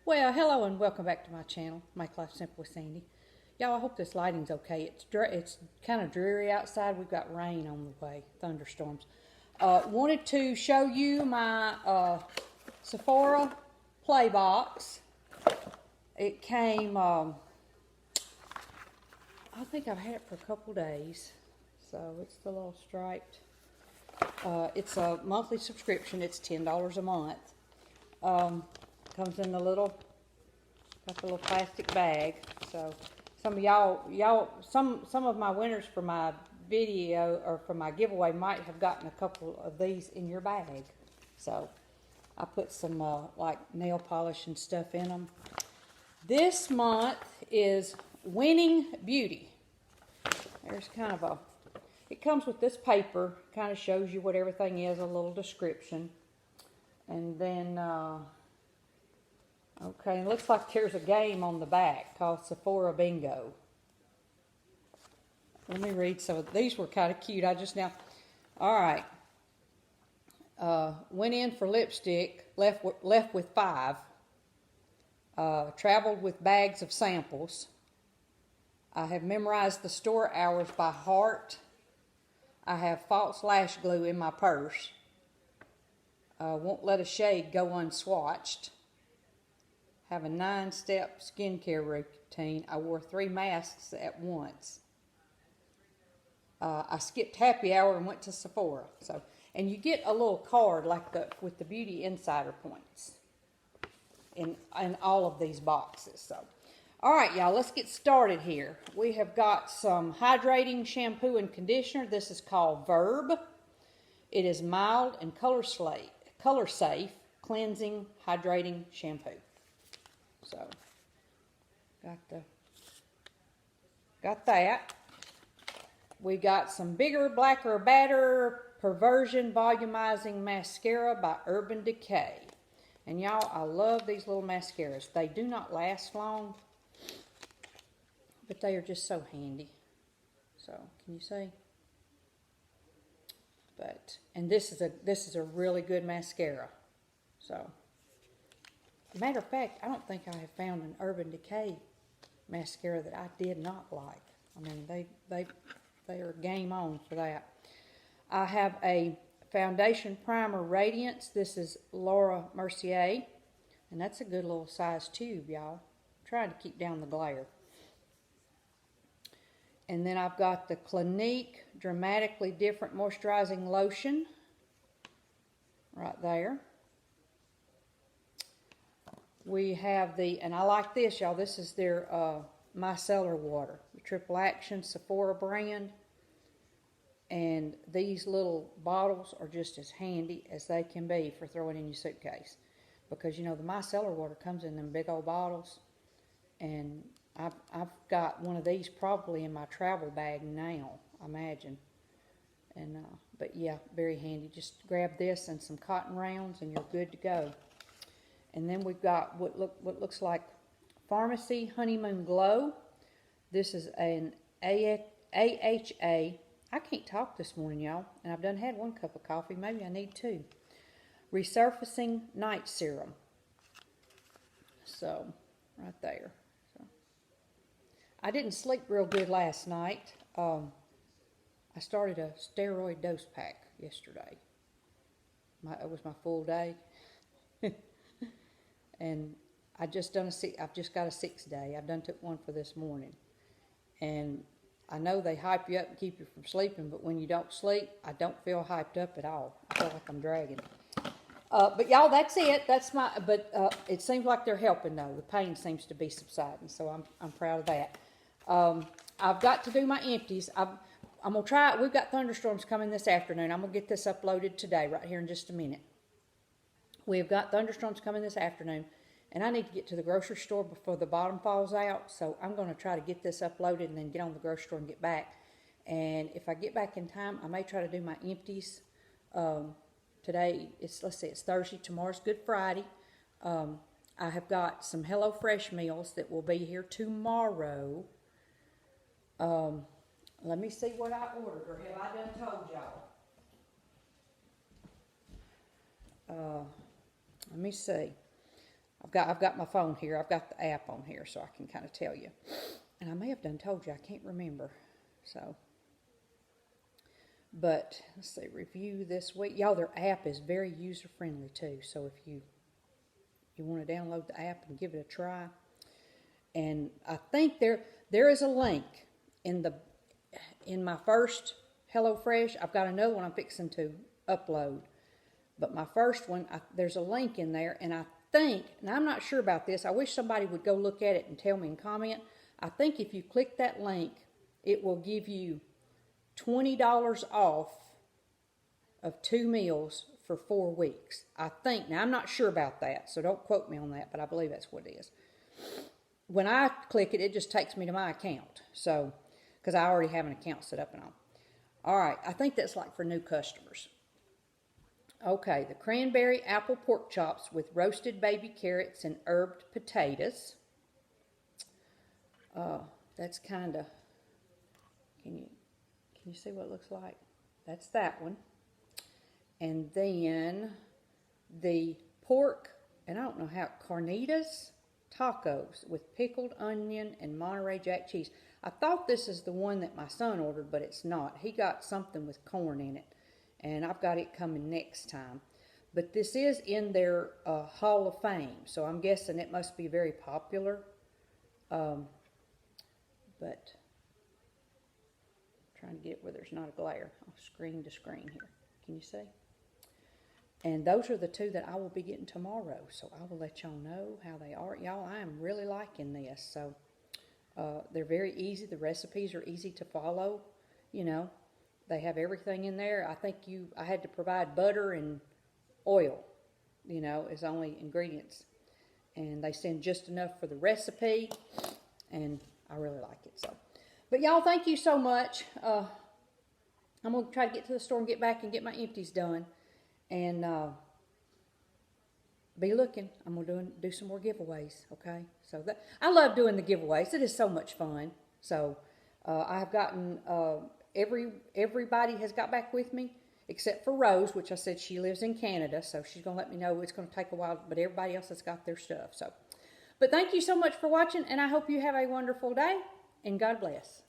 Well, hello and welcome back to my channel, Make Life Simple with Sandy. Y'all, I hope this lighting's okay. It's kind of dreary outside. We've got rain on the way, thunderstorms. Wanted to show you my Sephora play box. It came, I think I've had it for a couple days. So it's the little striped. It's a monthly subscription. It's $10 a month. Comes in the little, got the little plastic bag. So some of some of my winners for my video or for my giveaway might have gotten a couple of these in your bag. So I put some like nail polish and stuff in them. This month is Winning Beauty. There's kind of a, it comes with this paper, kind of shows you what everything is, a little description. And then, okay, it looks like there's a game on the back called Sephora Bingo. Let me read some of these. Were kind of cute. I just now, all right. Went in for lipstick, left with 5. Traveled with bags of samples. I have memorized the store hours by heart. I have false lash glue in my purse. Won't let a shade go unswatched. Have a 9-step skincare routine. I wore 3 masks at once. I skipped happy hour and went to Sephora. So, and you get a little card like with the Beauty Insider points in all of these boxes. So, all right, y'all, let's get started here. We have got some hydrating shampoo and conditioner. This is called Verb. It is mild and color safe, cleansing, hydrating shampoo. So, got that. We got some bigger, blacker, badder perversion volumizing mascara by Urban Decay. And y'all, I love these little mascaras. They do not last long, but they are just so handy. So, can you see? But, and this is a really good mascara. So, matter of fact, I don't think I have found an Urban Decay mascara that I did not like. I mean, they are game on for that. I have a Foundation Primer Radiance. This is Laura Mercier, and that's a good little size tube, y'all. Trying to keep down the glare. And then I've got the Clinique Dramatically Different Moisturizing Lotion right there. We have and I like this, y'all. This is their micellar water, the Triple Action Sephora brand. And these little bottles are just as handy as they can be for throwing in your suitcase. Because, you know, the micellar water comes in them big old bottles. And I've got one of these probably in my travel bag now, I imagine. And but yeah, very handy. Just grab this and some cotton rounds and you're good to go. And then we've got what looks like Pharmacy Honeymoon Glow. This is an AHA. I can't talk this morning, y'all, and I've done had 1 cup of coffee. Maybe I need 2. Resurfacing Night Serum. So, right there. So, I didn't sleep real good last night. I started a steroid dose pack yesterday. It was my full day. And I've just got a 6 day. I've took one for this morning. And I know they hype you up and keep you from sleeping, but when you don't sleep, I don't feel hyped up at all. I feel like I'm dragging. But y'all, that's it. It seems like they're helping though. The pain seems to be subsiding, so I'm proud of that. I've got to do my empties. I'm gonna try. We've got thunderstorms coming this afternoon. I'm gonna get this uploaded today, right here in just a minute. We've got thunderstorms coming this afternoon, and I need to get to the grocery store before the bottom falls out, so I'm going to try to get this uploaded and then get on the grocery store and get back. And if I get back in time, I may try to do my empties. Today, it's Thursday. Tomorrow's Good Friday. I have got some HelloFresh meals that will be here tomorrow. Let me see what I ordered, or have I done told y'all? Let me see. I've got my phone here. I've got the app on here so I can kind of tell you. And I may have done told you. I can't remember. So, but let's see, review this week. Y'all, their app is very user friendly too. So if you want to download the app and give it a try. And I think there is a link in my first HelloFresh. I've got another one I'm fixing to upload. But my first one, there's a link in there, and I think, and I'm not sure about this, I wish somebody would go look at it and tell me in comment. I think if you click that link, it will give you $20 off of 2 meals for 4 weeks. I think. Now, I'm not sure about that, so don't quote me on that, but I believe that's what it is. When I click it, it just takes me to my account, so, because I already have an account set up and all. All right, I think that's like for new customers. Okay, the cranberry apple pork chops with roasted baby carrots and herbed potatoes. That's kind of, can you see what it looks like? That's that one. And then the pork, and I don't know how, carnitas tacos with pickled onion and Monterey Jack cheese. I thought this is the one that my son ordered, but it's not. He got something with corn in it, and I've got it coming next time. But this is in their Hall of Fame, so I'm guessing it must be very popular. But I'm trying to get where there's not a glare. I'll screen to screen here. Can you see? And those are the 2 that I will be getting tomorrow, so I will let y'all know how they are. Y'all, I am really liking this. So they're very easy. The recipes are easy to follow. You know, they have everything in there. I think I had to provide butter and oil, you know, as only ingredients. And they send just enough for the recipe, and I really like it. So, but y'all, thank you so much. I'm going to try to get to the store and get back and get my empties done. And be looking. I'm going to do some more giveaways, okay? So I love doing the giveaways. It is so much fun. So I've gotten, everybody has got back with me, except for Rose, which I said she lives in Canada, so she's going to let me know it's going to take a while, but everybody else has got their stuff. So, but thank you so much for watching, and I hope you have a wonderful day, and God bless.